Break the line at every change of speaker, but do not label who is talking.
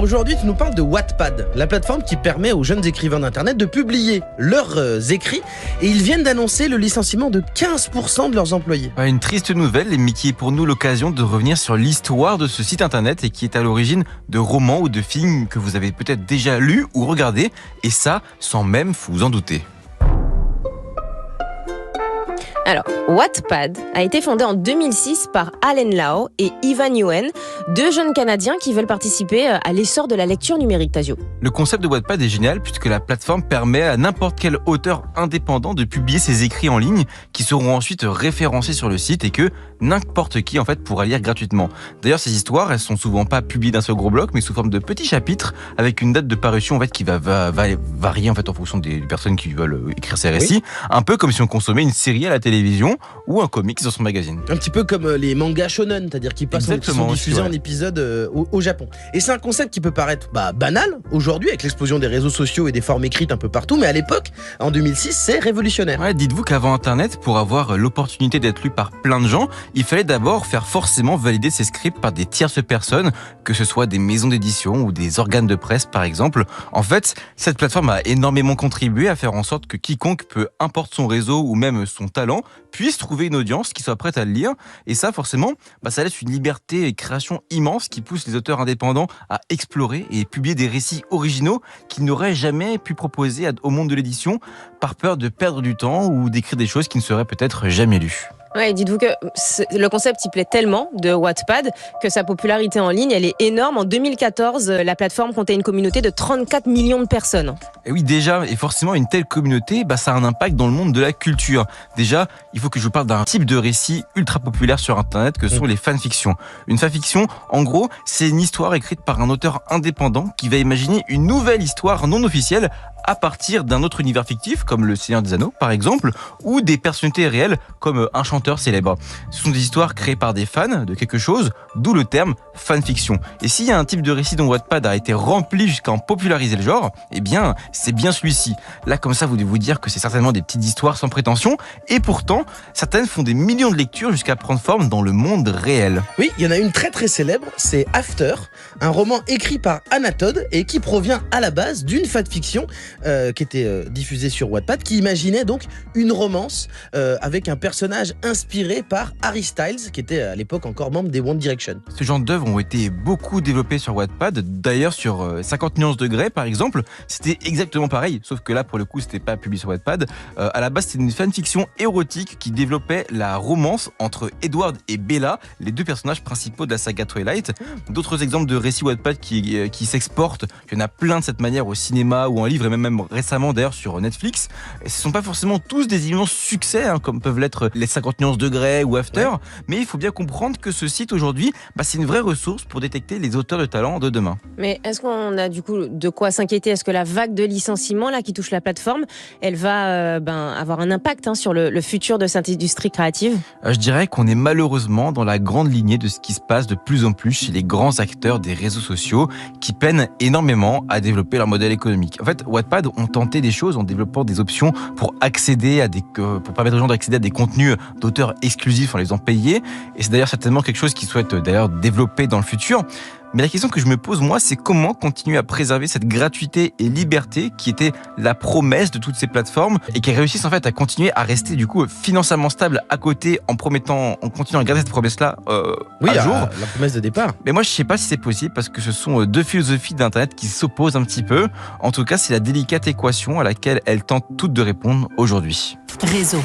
Aujourd'hui, tu nous parles de Wattpad, la plateforme qui permet aux jeunes écrivains d'internet de publier leurs écrits, et ils viennent d'annoncer le licenciement de 15% de leurs employés.
Une triste nouvelle, mais qui est pour nous l'occasion de revenir sur l'histoire de ce site internet et qui est à l'origine de romans ou de films que vous avez peut-être déjà lus ou regardés, et ça sans même vous en douter.
Alors, Wattpad a été fondé en 2006 par Allen Lau et Ivan Yuen, deux jeunes Canadiens qui veulent participer à l'essor de la lecture numérique, Tazio.
Le concept de Wattpad est génial puisque la plateforme permet à n'importe quel auteur indépendant de publier ses écrits en ligne qui seront ensuite référencés sur le site et que n'importe qui en fait pourra lire gratuitement. D'ailleurs, ces histoires, elles sont souvent pas publiées d'un seul gros bloc mais sous forme de petits chapitres avec une date de parution en fait qui va varier en fait en fonction des personnes qui veulent écrire ces récits, un peu comme si on consommait une série à la télévision ou un comics dans son magazine.
Un petit peu comme les mangas shonen, c'est-à-dire qui passent qui sont diffusés en épisode au Japon. Et c'est un concept qui peut paraître banal aujourd'hui avec l'explosion des réseaux sociaux et des formes écrites un peu partout, mais à l'époque, en 2006, c'est révolutionnaire.
Ouais, dites-vous qu'avant Internet, pour avoir l'opportunité d'être lu par plein de gens, il fallait d'abord faire forcément valider ses scripts par des tierces personnes, que ce soit des maisons d'édition ou des organes de presse par exemple. En fait, cette plateforme a énormément contribué à faire en sorte que quiconque, peu importe son réseau ou même son talent, puisse trouver une audience qui soit prête à le lire. Et ça, forcément, ça laisse une liberté et création immense qui pousse les auteurs indépendants à explorer et publier des récits originaux qu'ils n'auraient jamais pu proposer au monde de l'édition par peur de perdre du temps ou d'écrire des choses qui ne seraient peut-être jamais lues.
Ouais, dites-vous que le concept il plaît tellement de Wattpad que sa popularité en ligne elle est énorme. En 2014, la plateforme comptait une communauté de 34 millions de personnes.
Et oui, déjà, et forcément une telle communauté, ça a un impact dans le monde de la culture. Déjà, il faut que je vous parle d'un type de récit ultra populaire sur Internet que sont les fanfictions. Une fanfiction, en gros, c'est une histoire écrite par un auteur indépendant qui va imaginer une nouvelle histoire non officielle à partir d'un autre univers fictif, comme le Seigneur des Anneaux par exemple, ou des personnalités réelles comme un chanteur célèbre. Ce sont des histoires créées par des fans de quelque chose, d'où le terme fanfiction. Et s'il y a un type de récit dont Wattpad a été rempli jusqu'à en populariser le genre, eh bien, c'est bien celui-ci. Là, comme ça, vous devez vous dire que c'est certainement des petites histoires sans prétention, et pourtant, certaines font des millions de lectures jusqu'à prendre forme dans le monde réel.
Oui, il y en a une très très célèbre, c'est After, un roman écrit par Anna Todd et qui provient à la base d'une fanfiction qui était diffusée sur Wattpad, qui imaginait donc une romance avec un personnage inspiré par Harry Styles, qui était à l'époque encore membre des One Direction.
Ce genre d'œuvres ont été beaucoup développées sur Wattpad. D'ailleurs, sur 50 nuances de Grey, par exemple, c'était exactement pareil, sauf que là, pour le coup, c'était pas publié sur Wattpad. À la base, c'était une fanfiction érotique qui développait la romance entre Edward et Bella, les deux personnages principaux de la saga Twilight. D'autres exemples de récits Wattpad qui s'exportent, il y en a plein de cette manière au cinéma ou en livre, et même récemment d'ailleurs sur Netflix. Et ce sont pas forcément tous des immenses succès, comme peuvent l'être les 50 nuances de Grey ou After, mais il faut bien comprendre que ce site aujourd'hui, c'est une vraie ressource pour détecter les auteurs de talent de demain.
Mais est-ce qu'on a du coup de quoi s'inquiéter? Est-ce que la vague de licenciements là qui touche la plateforme, elle va avoir un impact sur le futur de cette industrie créative?
Je dirais qu'on est malheureusement dans la grande lignée de ce qui se passe de plus en plus chez les grands acteurs des réseaux sociaux qui peinent énormément à développer leur modèle économique. En fait, Wattpad ont tenté des choses en développant des options pour pour permettre aux gens d'accéder à des contenus d'auteurs exclusifs en les faisant payer. Et c'est d'ailleurs certainement quelque chose qu'ils souhaitent d'ailleurs développer dans le futur. Mais la question que je me pose, moi, c'est comment continuer à préserver cette gratuité et liberté qui était la promesse de toutes ces plateformes et qui réussissent en fait à continuer à rester du coup financièrement stable à côté en continuant à garder cette promesse-là à jour.
La promesse de départ.
Mais moi, je sais pas si c'est possible parce que ce sont deux philosophies d'Internet qui s'opposent un petit peu. En tout cas, c'est la délicate équation à laquelle elles tentent toutes de répondre aujourd'hui.
Réseau.